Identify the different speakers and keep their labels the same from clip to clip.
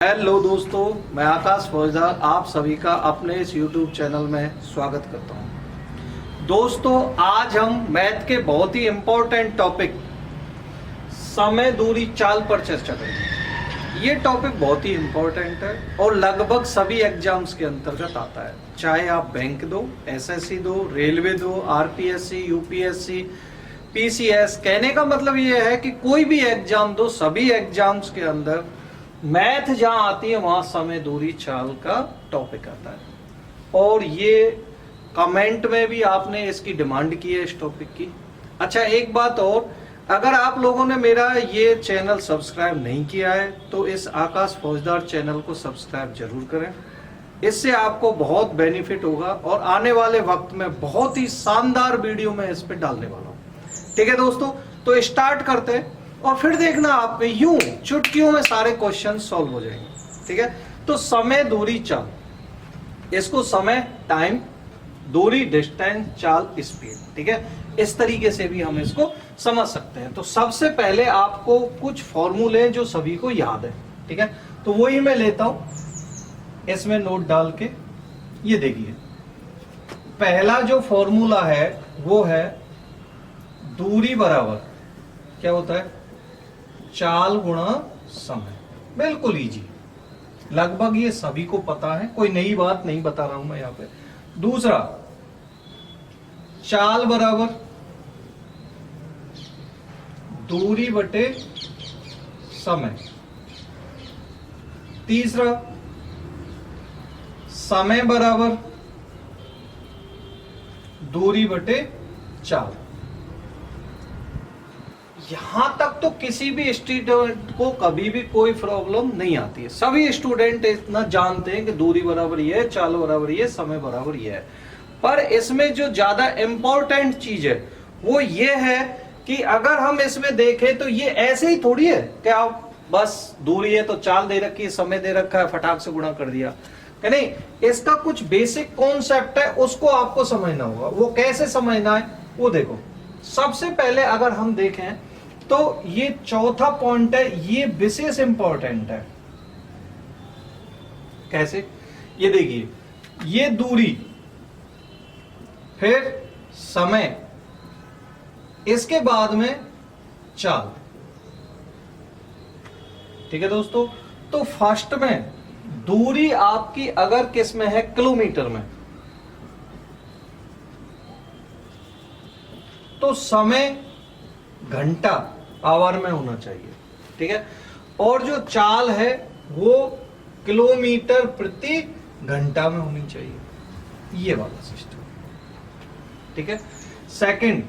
Speaker 1: Hello दोस्तों, मैं आकाश फौजदार आप सभी का अपने इस YouTube चैनल में स्वागत करता हूं। दोस्तों, आज हम मैथ के बहुत ही इंपॉर्टेंट टॉपिक समय दूरी चाल पर चर्चा करेंगे। ये टॉपिक बहुत ही इंपॉर्टेंट है और लगभग सभी एग्जाम्स के अंतर्गत आता है, चाहे आप बैंक दो, एसएससी दो, रेलवे दो, आरपीएससी, यूपीएससी, पीसीएस। कहने का मतलब ये है कि कोई भी एग्जाम दो, सभी एग्जाम्स के अंदर मैथ जहां आती है वहां समय दूरी चाल का टॉपिक आता है। और ये कमेंट में भी आपने इसकी डिमांड की है, इस टॉपिक की। अच्छा, एक बात और, अगर आप लोगों ने मेरा ये चैनल सब्सक्राइब नहीं किया है तो इस आकाश फौजदार चैनल को सब्सक्राइब जरूर करें। इससे आपको बहुत बेनिफिट होगा और आने वाले वक्त में बहुत ही शानदार वीडियो में इस पे डालने वाला हूं। ठीक है दोस्तों, तो स्टार्ट करते हैं और फिर देखना आप यूं चुटकियों में सारे क्वेश्चन सॉल्व हो जाएंगे। ठीक है, तो समय दूरी चाल, इसको समय टाइम, दूरी डिस्टेंस, चाल स्पीड। ठीक है, इस तरीके से भी हम इसको समझ सकते हैं। तो सबसे पहले आपको कुछ फॉर्मूले जो सभी को याद है, ठीक है, तो वही मैं लेता हूं इसमें नोट डाल के। ये देखिए, पहला जो फॉर्मूला है वो है दूरी बराबर क्या होता है, चाल गुणा समय। बिल्कुल इजी, लगभग ये सभी को पता है, कोई नई बात नहीं बता रहा हूं मैं यहां पे। दूसरा, चाल बराबर दूरी बटे समय। तीसरा, समय बराबर दूरी बटे चाल। यहां तक तो किसी भी स्टूडेंट को कभी भी कोई प्रॉब्लम नहीं आती है। सभी स्टूडेंट इतना जानते हैं कि दूरी बराबर ये है, चाल बराबर ये, समय बराबर ये है। पर इसमें जो ज्यादा इंपॉर्टेंट चीज है वो ये है कि अगर हम इसमें देखें तो ये ऐसे ही थोड़ी है कि आप बस दूरी है तो चाल दे रखी है, समय दे रखा है, फटाक से गुणा कर दिया। नहीं, इसका कुछ बेसिक कॉन्सेप्ट है, उसको आपको समझना होगा। वो कैसे समझना है वो देखो। सबसे पहले अगर हम देखें तो ये चौथा पॉइंट है, ये विशेष इंपॉर्टेंट है। कैसे? ये देखिए, ये दूरी, फिर समय, इसके बाद में चाल। ठीक है दोस्तों, तो फर्स्ट में दूरी आपकी अगर किस में है, किलोमीटर में, तो समय घंटा आवर में होना चाहिए। ठीक है, और जो चाल है वो किलोमीटर प्रति घंटा में होनी चाहिए, ये वाला सिस्टम। ठीक है, सेकंड,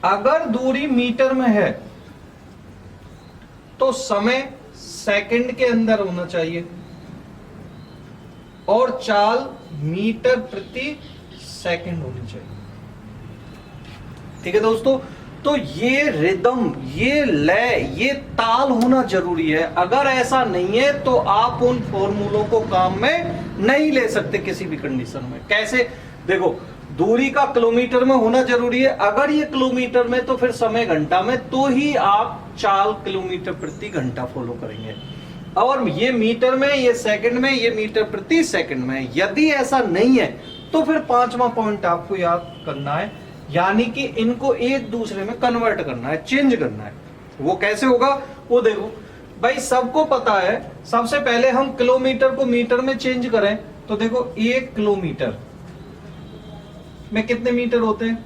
Speaker 1: अगर दूरी मीटर में है तो समय सेकंड के अंदर होना चाहिए और चाल मीटर प्रति सेकंड होनी चाहिए। ठीक है दोस्तों, तो ये रिदम, ये लय, ये ताल होना जरूरी है। अगर ऐसा नहीं है तो आप उन फॉर्मूलों को काम में नहीं ले सकते किसी भी कंडीशन में। कैसे? देखो, दूरी का किलोमीटर में होना जरूरी है। अगर ये किलोमीटर में तो फिर समय घंटा में, तो ही आप चाल किलोमीटर प्रति घंटा फॉलो करेंगे। और ये मीटर में, ये सेकंड में, ये मीटर प्रति सेकंड में। यदि ऐसा नहीं है तो फिर पांचवा पॉइंट आपको याद करना है, यानी कि इनको एक दूसरे में कन्वर्ट करना है, चेंज करना है। वो कैसे होगा वो देखो भाई, सबको पता है। सबसे पहले हम किलोमीटर को मीटर में चेंज करें तो देखो, 1 किलोमीटर में कितने मीटर होते हैं?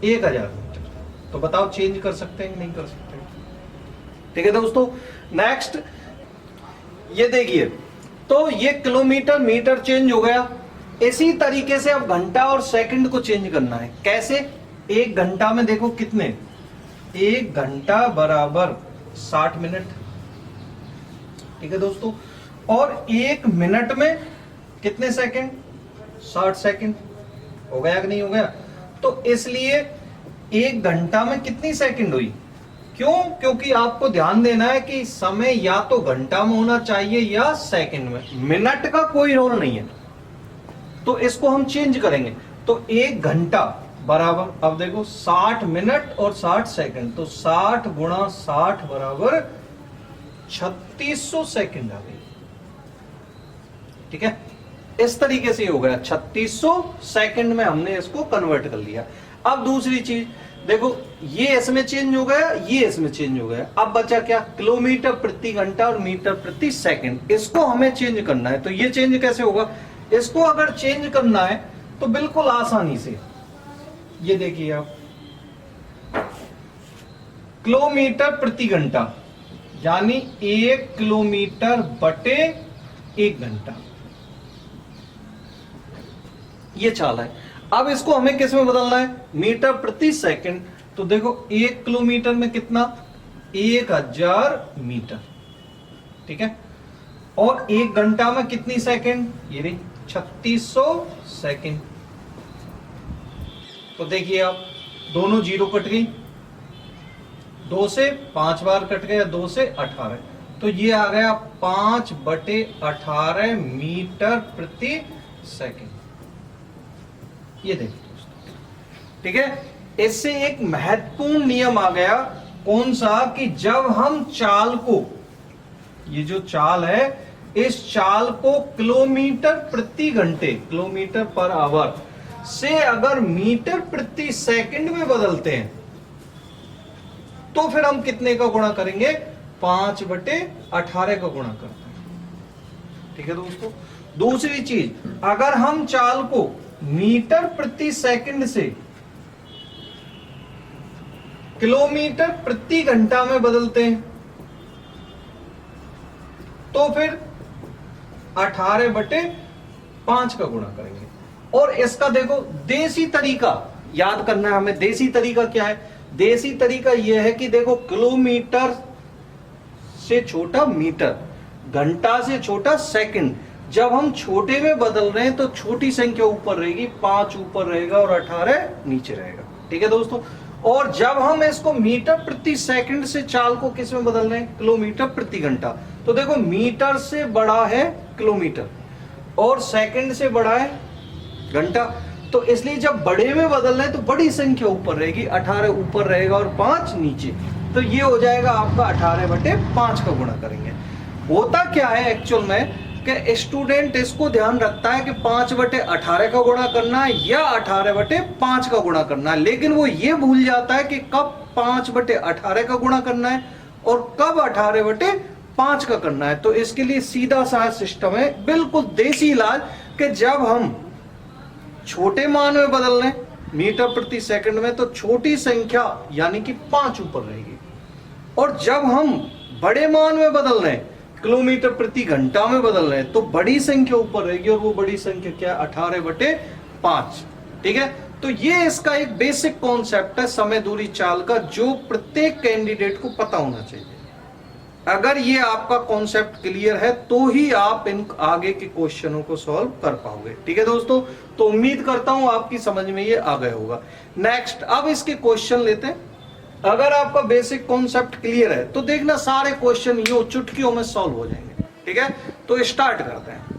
Speaker 1: 1000 मीटर। तो बताओ, चेंज कर सकते हैं कि नहीं कर सकते? ठीक है दोस्तों, नेक्स्ट ये देखिए, तो ये किलोमीटर मीटर चेंज हो गया। इसी तरीके से अब घंटा और सेकंड को चेंज करना है। कैसे? 1 घंटा में देखो कितने, 1 घंटा बराबर 60 मिनट। ठीक है दोस्तों, और 1 मिनट में कितने सेकंड? 60 सेकंड। हो गया कि नहीं हो गया? तो इसलिए 1 घंटा में कितनी सेकंड हुई? क्यों? क्योंकि आपको ध्यान देना है कि समय या तो घंटा में होना चाहिए या सेकंड में, मिनट का कोई रोल नहीं है। तो इसको हम चेंज करेंगे, तो 1 घंटा बराबर, अब देखो 60 मिनट और 60 सेकंड, तो 60 गुणा 60 बराबर 3600 सेकंड आ गई। ठीक है, इस तरीके से हो गया, 3600 सेकंड में हमने इसको कन्वर्ट कर लिया। अब दूसरी चीज देखो, ये इसमें चेंज हो गया, ये इसमें चेंज हो गया। अब बचा क्या, किलोमीटर प्रति घंटा और मीटर प्रति सेकंड। इसको हमें चेंज करना है। तो ये चेंज कैसे होगा, इसको अगर चेंज करना है तो बिल्कुल आसानी से, ये देखिए आप, किलोमीटर प्रति घंटा यानी 1 किलोमीटर बटे 1 घंटा, ये चाल है। अब इसको हमें किस में बदलना है, मीटर प्रति सेकंड। तो देखो 1 किलोमीटर में कितना, 1000 मीटर। ठीक है, और 1 घंटा में कितनी सेकंड, ये भी 3600 सेकंड। तो देखिए आप, दोनों जीरो कट गई, 2 से 5 बार कट गया, 2 से 18, तो ये आ गया 5/18 मीटर प्रति सेकंड। ये देखिए दोस्तों, ठीक है। इससे एक महत्वपूर्ण नियम आ गया, कौन सा, कि जब हम चाल को, ये जो चाल है, इस चाल को किलोमीटर प्रति घंटे, किलोमीटर पर आवर से अगर मीटर प्रति सेकंड में बदलते हैं तो फिर हम कितने का गुणा करेंगे, 5/18 का गुणा करते हैं। ठीक है दोस्तों। दूसरी चीज, अगर हम चाल को मीटर प्रति सेकंड से किलोमीटर प्रति घंटा में बदलते हैं तो फिर 18/5 का गुणा करेंगे। और इसका देखो देसी तरीका याद करना है हमें। देसी तरीका क्या है, देसी तरीका यह है कि देखो, किलोमीटर से छोटा मीटर, घंटा से छोटा सेकंड। जब हम छोटे में बदल रहे हैं तो छोटी संख्या ऊपर रहेगी, 5 ऊपर रहेगा और 18 नीचे रहेगा। ठीक है दोस्तों। और जब हम इसको मीटर प्रति सेकंड से चाल को किस में बदल रहे हैं, किलोमीटर प्रति घंटा, तो देखो मीटर से बड़ा है किलोमीटर और सेकंड से बड़ा है घंटा। तो इसलिए जब बड़े में बदल रहे हैं तो बड़ी संख्या ऊपर रहेगी, 18 ऊपर रहेगा और 5 नीचे। तो ये हो जाएगा आपका 18/5 का गुणा करेंगे। होता क्या है एक्चुअल में कि स्टूडेंट इसको ध्यान रखता है कि 5/18 का गुणा करना है या 18/5 का गुणा करना है, लेकिन वो ये भूल जाता है कि कब 5/18 का गुणा करना है और कब 18/5 का करना है। तो इसके लिए सीधा सा सिस्टम है, बिल्कुल देसी इलाज, कि जब हम छोटे मान में बदल रहे हैं मीटर प्रति सेकंड में तो छोटी संख्या यानी कि 5 ऊपर रहेगी, और जब हम बड़े मान में बदल रहे हैं, किलोमीटर प्रति घंटा में बदल रहे हैं, तो बड़ी संख्या ऊपर रहेगी और वो बड़ी संख्या क्या, 18/5। ठीक है। तो ये इसका एक बेसिक कॉन्सेप्ट है समय दूरी चाल का, जो प्रत्येक कैंडिडेट को पता होना चाहिए। अगर ये आपका कॉन्सेप्ट क्लियर है तो ही आप इन आगे के क्वेश्चनों को सॉल्व कर पाओगे। ठीक है दोस्तों। तो उम्मीद करता हूं आपकी समझ में ये आ गया होगा। नेक्स्ट, अब इसके क्वेश्चन लेते हैं। अगर आपका बेसिक कॉन्सेप्ट क्लियर है तो देखना सारे क्वेश्चन यूं चुटकियों में सॉल्व हो जाएंगे। ठीक है, तो स्टार्ट करते हैं।